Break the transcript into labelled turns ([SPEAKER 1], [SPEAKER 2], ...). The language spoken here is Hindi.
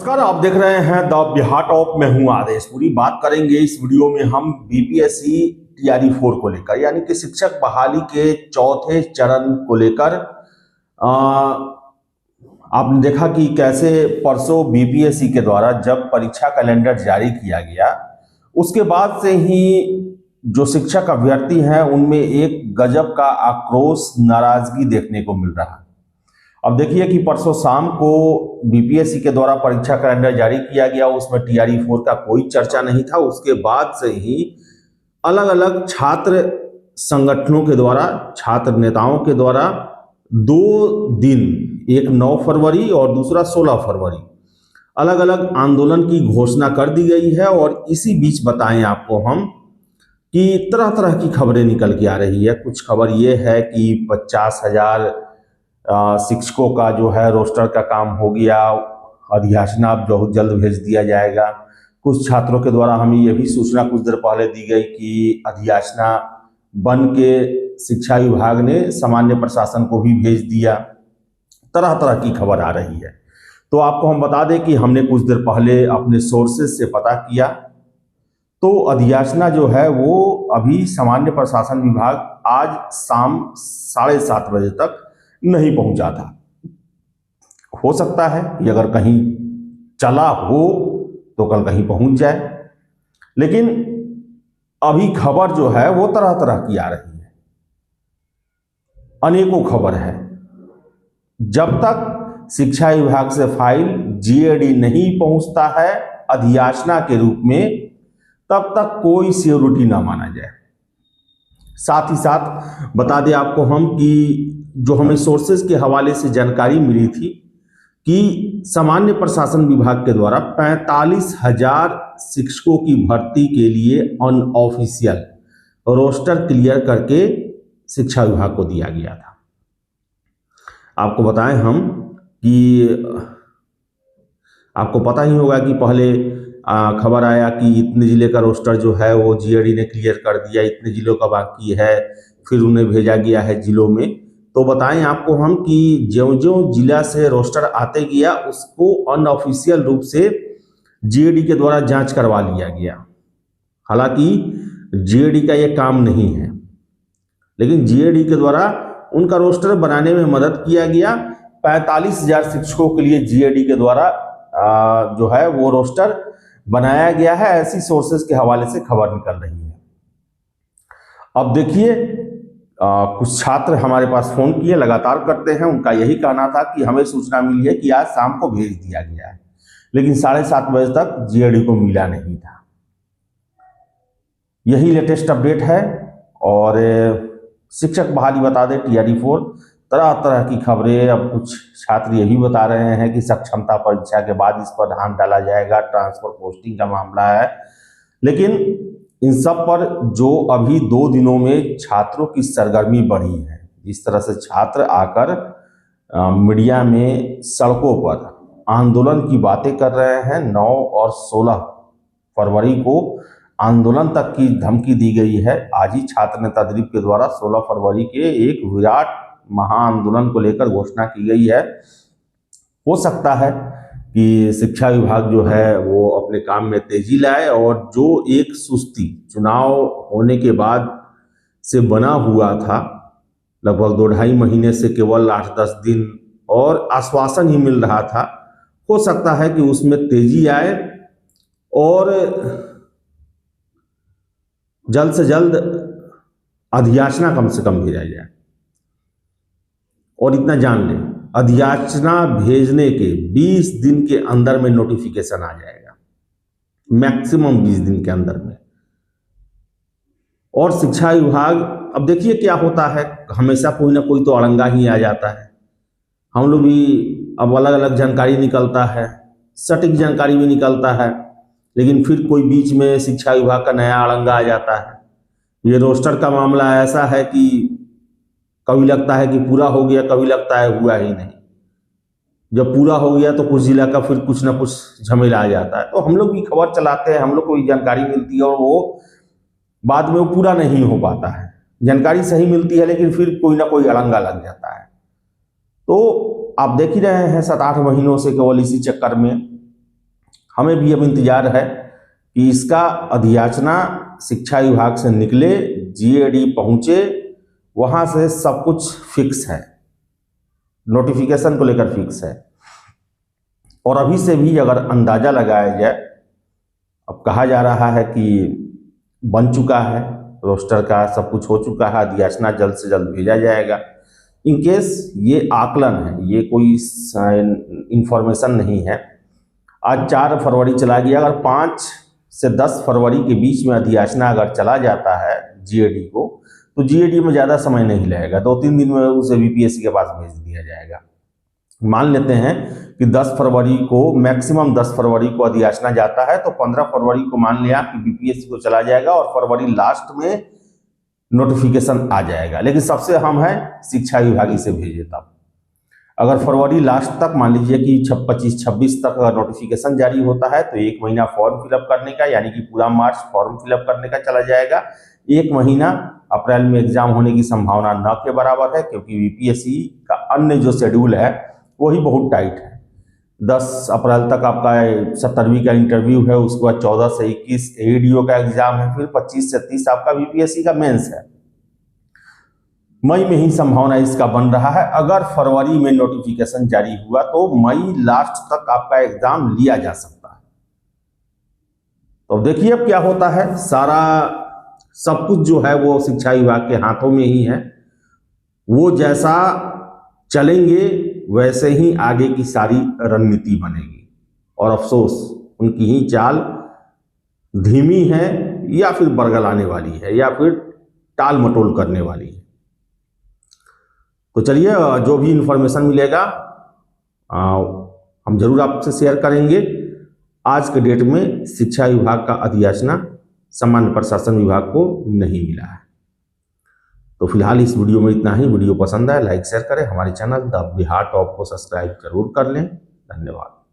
[SPEAKER 1] नमस्कार, आप देख रहे हैं द बिहार टॉप में हूं आदेश। पूरी बात करेंगे इस वीडियो में हम बीपीएससी टीआरई 4 को लेकर, यानी कि शिक्षक बहाली के चौथे चरण को लेकर। आपने देखा कि कैसे परसों बीपीएससी के द्वारा जब परीक्षा कैलेंडर जारी किया गया, उसके बाद से ही जो शिक्षक अभ्यर्थी हैं उनमें एक गजब का आक्रोश, नाराजगी देखने को मिल रहा है। अब देखिए कि परसों शाम को बीपीएससी के द्वारा परीक्षा कैलेंडर जारी किया गया, उसमें टीआरई 4 का कोई चर्चा नहीं था। उसके बाद से ही अलग अलग छात्र संगठनों के द्वारा, छात्र नेताओं के द्वारा 2 दिन, एक 9 फरवरी और दूसरा 16 फरवरी, अलग अलग आंदोलन की घोषणा कर दी गई है। और इसी बीच बताएं आपको हम कि तरह तरह की खबरें निकल के आ रही है। कुछ खबर ये है कि 50,000 शिक्षकों का जो है रोस्टर का काम हो गया, अधियाचना अब बहुत जल्द भेज दिया जाएगा। कुछ छात्रों के द्वारा हमें यह भी सूचना कुछ देर पहले दी गई कि अधियाचना बन के शिक्षा विभाग ने सामान्य प्रशासन को भी भेज दिया। तरह तरह की खबर आ रही है। तो आपको हम बता दें कि हमने कुछ देर पहले अपने सोर्सेज से पता किया तो अधियाचना जो है वो अभी सामान्य प्रशासन विभाग आज शाम 7:30 बजे तक नहीं पहुंचा था। हो सकता है कि अगर कहीं चला हो तो कल कहीं पहुंच जाए, लेकिन अभी खबर जो है वो तरह तरह की आ रही है, अनेकों खबर है। जब तक शिक्षा विभाग से फाइल जीएडी नहीं पहुंचता है अधियाचना के रूप में, तब तक कोई सिक्योरिटी ना माना जाए। साथ ही साथ बता दें आपको हम कि जो हमें सोर्सेज के हवाले से जानकारी मिली थी कि सामान्य प्रशासन विभाग के द्वारा 45,000 शिक्षकों की भर्ती के लिए अनऑफिशियल रोस्टर क्लियर करके शिक्षा विभाग को दिया गया था। आपको बताएं हम कि आपको पता ही होगा कि पहले खबर आया कि इतने जिले का रोस्टर जो है वो जीएडी ने क्लियर कर दिया, इतने जिलों का बाकी है, फिर उन्हें भेजा गया है जिलों में। तो बताएं आपको हम कि ज्यों-ज्यों जिला से रोस्टर आते गया उसको अनऑफिशियल रूप से जीएडी के द्वारा जांच करवा लिया गया। हालांकि जीएडी का ये काम नहीं है, लेकिन जीएडी के द्वारा उनका रोस्टर बनाने में मदद किया गया। 45,000 शिक्षकों के लिए जीएडी के द्वारा जो है वो रोस्टर बनाया गया है, ऐसी सोर्सेज के हवाले से खबर निकल रही है। अब देखिए कुछ छात्र हमारे पास फोन किए, लगातार करते हैं। उनका यही कहना था कि हमें सूचना मिली है कि आज शाम को भेज दिया गया है, लेकिन 7:30 बजे तक जीएडी को मिला नहीं था। यही लेटेस्ट अपडेट है। और शिक्षक बहाली बता दें टीआरई 4, तरह तरह की खबरें। अब कुछ छात्र ये भी बता रहे हैं कि सक्षमता परीक्षा के बाद इस पर ध्यान डाला जाएगा, ट्रांसफर पोस्टिंग का मामला है। लेकिन इन सब पर जो अभी 2 दिनों में छात्रों की सरगर्मी बढ़ी है, जिस तरह से छात्र आकर मीडिया में सड़कों पर आंदोलन की बातें कर रहे हैं। 9 और 16 फरवरी को आंदोलन तक की धमकी दी गई है। आज ही छात्र नेता दिलीप के द्वारा 16 फरवरी के एक विराट महाआंदोलन को लेकर घोषणा की गई है। हो सकता है कि शिक्षा विभाग जो है वो अपने काम में तेजी लाए और जो एक सुस्ती चुनाव होने के बाद से बना हुआ था, लगभग 2-2.5 महीने से केवल 8-10 दिन और आश्वासन ही मिल रहा था, हो सकता है कि उसमें तेजी आए और जल्द से जल्द अधियाचना कम से कम भेजा जाए। और इतना जान लें, अधियाचना भेजने के 20 दिन के अंदर में नोटिफिकेशन आ जाएगा, मैक्सिमम 20 दिन के अंदर में। और शिक्षा विभाग, अब देखिए क्या होता है, हमेशा कोई ना कोई तो अड़ंगा ही आ जाता है। हम लोग भी अब अलग अलग जानकारी निकलता है, सटीक जानकारी भी निकलता है, लेकिन फिर कोई बीच में शिक्षा विभाग का नया अड़ंगा आ जाता है। ये रोस्टर का मामला ऐसा है कि कभी लगता है कि पूरा हो गया, कभी लगता है हुआ ही नहीं। जब पूरा हो गया तो कुछ जिला का फिर कुछ ना कुछ झमेला आ जाता है। तो हम लोग भी खबर चलाते हैं, हम लोग को भी जानकारी मिलती है और वो बाद में वो पूरा नहीं हो पाता है। जानकारी सही मिलती है लेकिन फिर कोई ना कोई अड़ंगा लग जाता है। तो आप देख ही रहे हैं 7-8 महीनों से केवल इसी चक्कर में हमें भी अब इंतजार है कि इसका अधियाचना शिक्षा विभाग से निकले, जीएडी पहुंचे, वहां से सब कुछ फिक्स है, नोटिफिकेशन को लेकर फिक्स है। और अभी से भी अगर अंदाजा लगाया जाए, अब कहा जा रहा है कि बन चुका है रोस्टर का, सब कुछ हो चुका है, अधियाचना जल्द से जल्द भेजा जाएगा। इन केस ये आकलन है, ये कोई इंफॉर्मेशन नहीं है। आज 4 फरवरी चला गया, अगर 5 से 10 फरवरी के बीच में अधियाचना अगर चला जाता है जीएडी को, तो जीएडी में ज़्यादा समय नहीं लगेगा, 2-3 दिन में उसे बीपीएससी के पास भेज दिया जाएगा। मान लेते हैं कि 10 फरवरी को, मैक्सिमम 10 फरवरी को अधियाचना जाता है, तो 15 फरवरी को मान लिया कि बीपीएससी को चला जाएगा और फरवरी लास्ट में नोटिफिकेशन आ जाएगा। लेकिन सबसे अहम है शिक्षा विभाग से भेजे तब। अगर फरवरी लास्ट तक, मान लीजिए कि 25-26 तक अगर नोटिफिकेशन जारी होता है, तो 1 महीना फॉर्म फिलअप करने का, यानी कि पूरा मार्च फॉर्म फिलअप करने का चला जाएगा। 1 महीना अप्रैल में एग्जाम होने की संभावना न के बराबर है, क्योंकि बीपीएससी का अन्य जो शेड्यूल है वही बहुत टाइट है। 10 अप्रैल तक आपका 17वीं का इंटरव्यू है, उसके बाद 14 से 21 एडीओ का एग्जाम है, फिर 25 से 30 आपका बीपीएससी का मेंस है। मई में ही संभावना इसका बन रहा है। अगर फरवरी में नोटिफिकेशन जारी हुआ तो मई लास्ट तक आपका एग्जाम लिया जा सकता है। तो देखिए अब क्या होता है। सारा सब कुछ जो है वो शिक्षा विभाग के हाथों में ही है। वो जैसा चलेंगे वैसे ही आगे की सारी रणनीति बनेगी। और अफसोस, उनकी ही चाल धीमी है, या फिर बरगलाने वाली है, या फिर टाल मटोल करने वाली है। तो चलिए, जो भी इंफॉर्मेशन मिलेगा हम जरूर आपसे शेयर करेंगे। आज के डेट में शिक्षा विभाग का अधियाचना सामान्य प्रशासन विभाग को नहीं मिला है। तो फिलहाल इस वीडियो में इतना ही। वीडियो पसंद आए लाइक शेयर करें, हमारे चैनल द बिहार टॉप को सब्सक्राइब जरूर कर लें। धन्यवाद।